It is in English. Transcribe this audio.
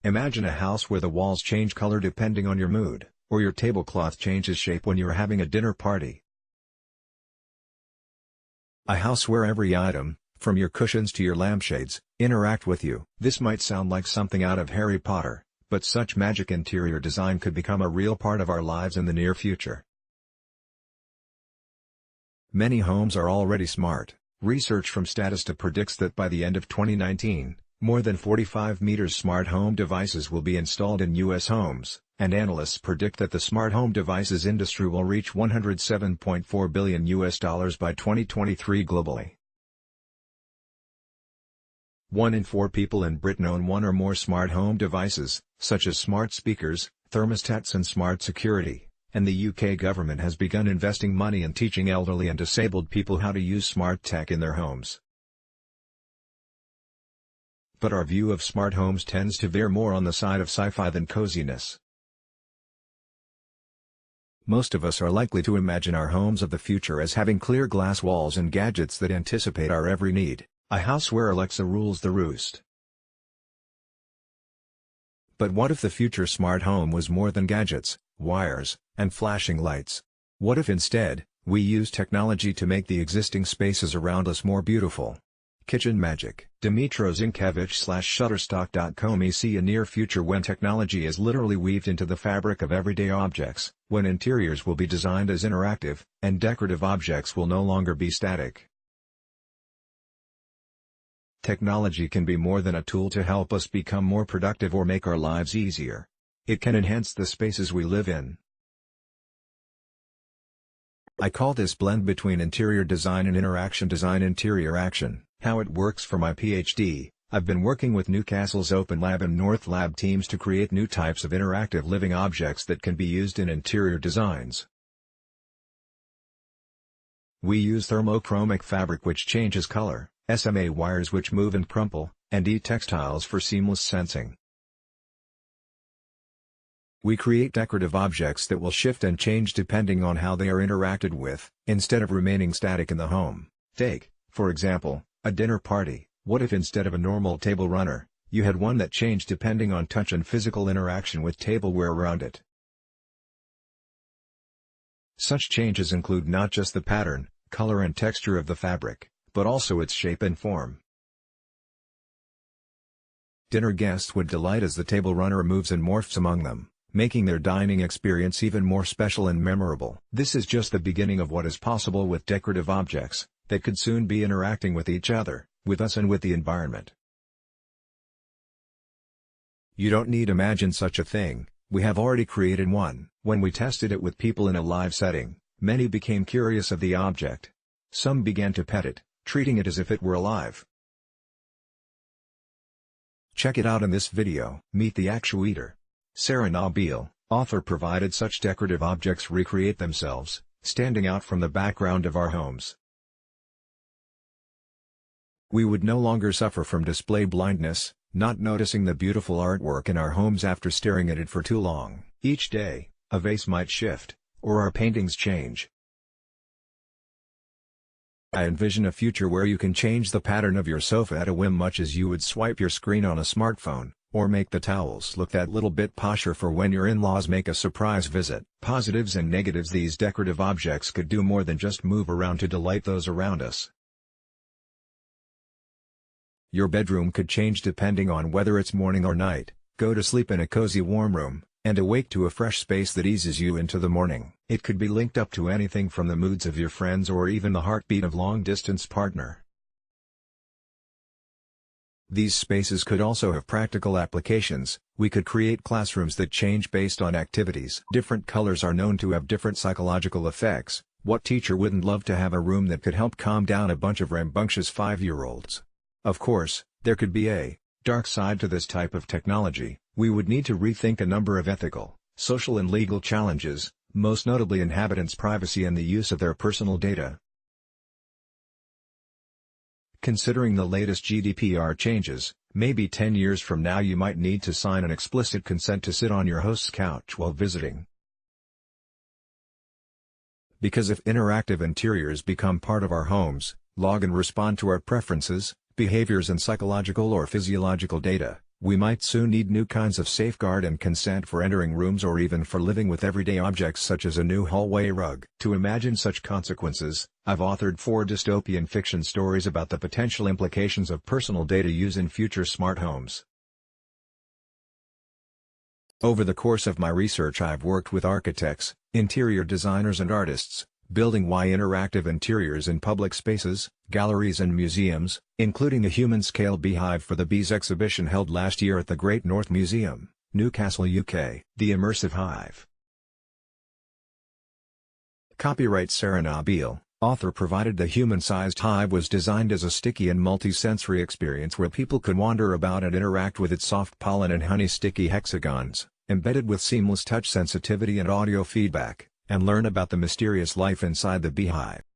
Imagine a house where the walls change color depending on your mood, or your tablecloth changes shape when you're having a dinner party. A house where every item, from your cushions to your lampshades, interact with you. This might sound like something out of Harry Potter, but such magic interior design could become a real part of our lives in the near future. Many homes are already smart. Research from Statista predicts that by the end of 2019, more than 45 million smart home devices will be installed in U.S. homes, and analysts predict that the smart home devices industry will reach $107.4 billion by 2023 globally. 1 in 4 people in Britain own one or more smart home devices, such as smart speakers, thermostats and smart security, and the UK government has begun investing money in teaching elderly and disabled people how to use smart tech in their homes. But our view of smart homes tends to veer more on the side of sci-fi than coziness. Most of us are likely to imagine our homes of the future as having clear glass walls and gadgets that anticipate our every need, a house where Alexa rules the roost. But what if the future smart home was more than gadgets, wires, and flashing lights? What if instead, we use technology to make the existing spaces around us more beautiful? Kitchen Magic. Dmytro Zinkevich/Shutterstock.com. We see a near future when technology is literally weaved into the fabric of everyday objects, when interiors will be designed as interactive, and decorative objects will no longer be static. Technology can be more than a tool to help us become more productive or make our lives easier. It can enhance the spaces we live in. I call this blend between interior design and interaction design interior action. How it works for my PhD, I've been working with Newcastle's Open Lab and North Lab teams to create new types of interactive living objects that can be used in interior designs. We use thermochromic fabric which changes color, SMA wires which move and crumple, and e-textiles for seamless sensing. We create decorative objects that will shift and change depending on how they are interacted with, instead of remaining static in the home. Take, for example, a dinner party. What if instead of a normal table runner, you had one that changed depending on touch and physical interaction with tableware around it? Such changes include not just the pattern, color and texture of the fabric, but also its shape and form. Dinner guests would delight as the table runner moves and morphs among them, making their dining experience even more special and memorable. This is just the beginning of what is possible with decorative objects that could soon be interacting with each other, with us and with the environment. You don't need to imagine such a thing, we have already created one. When we tested it with people in a live setting, many became curious of the object. Some began to pet it, treating it as if it were alive. Check it out in this video. Meet the Actuator. Sarah Nabil, author, provided such decorative objects recreate themselves, standing out from the background of our homes. We would no longer suffer from display blindness, not noticing the beautiful artwork in our homes after staring at it for too long. Each day, a vase might shift, or our paintings change. I envision a future where you can change the pattern of your sofa at a whim, much as you would swipe your screen on a smartphone, or make the towels look that little bit posher for when your in-laws make a surprise visit. Positives and negatives. These decorative objects could do more than just move around to delight those around us. Your bedroom could change depending on whether it's morning or night. Go to sleep in a cozy warm room, and awake to a fresh space that eases you into the morning. It could be linked up to anything from the moods of your friends or even the heartbeat of long-distance partner. These spaces could also have practical applications. We could create classrooms that change based on activities. Different colors are known to have different psychological effects. What teacher wouldn't love to have a room that could help calm down a bunch of rambunctious 5-year-olds? Of course, there could be a dark side to this type of technology. We would need to rethink a number of ethical, social and legal challenges, most notably inhabitants' privacy and the use of their personal data. Considering the latest GDPR changes, maybe 10 years from now you might need to sign an explicit consent to sit on your host's couch while visiting. Because if interactive interiors become part of our homes, log and respond to our preferences, behaviors and psychological or physiological data, We might soon need new kinds of safeguard and consent for entering rooms or even for living with everyday objects such as a new hallway rug. To imagine such consequences, I've authored 4 dystopian fiction stories about the potential implications of personal data use in future smart homes. Over the course of my research I've worked with architects, interior designers and artists, building interactive interiors in public spaces, galleries and museums, including a human-scale beehive for the Bees exhibition held last year at the Great North Museum, Newcastle, UK. The Immersive Hive. Copyright Sarah Nabil, author. Provided the human-sized hive was designed as a sticky and multi-sensory experience where people could wander about and interact with its soft pollen and honey sticky hexagons, embedded with seamless touch sensitivity and audio feedback, and learn about the mysterious life inside the beehive.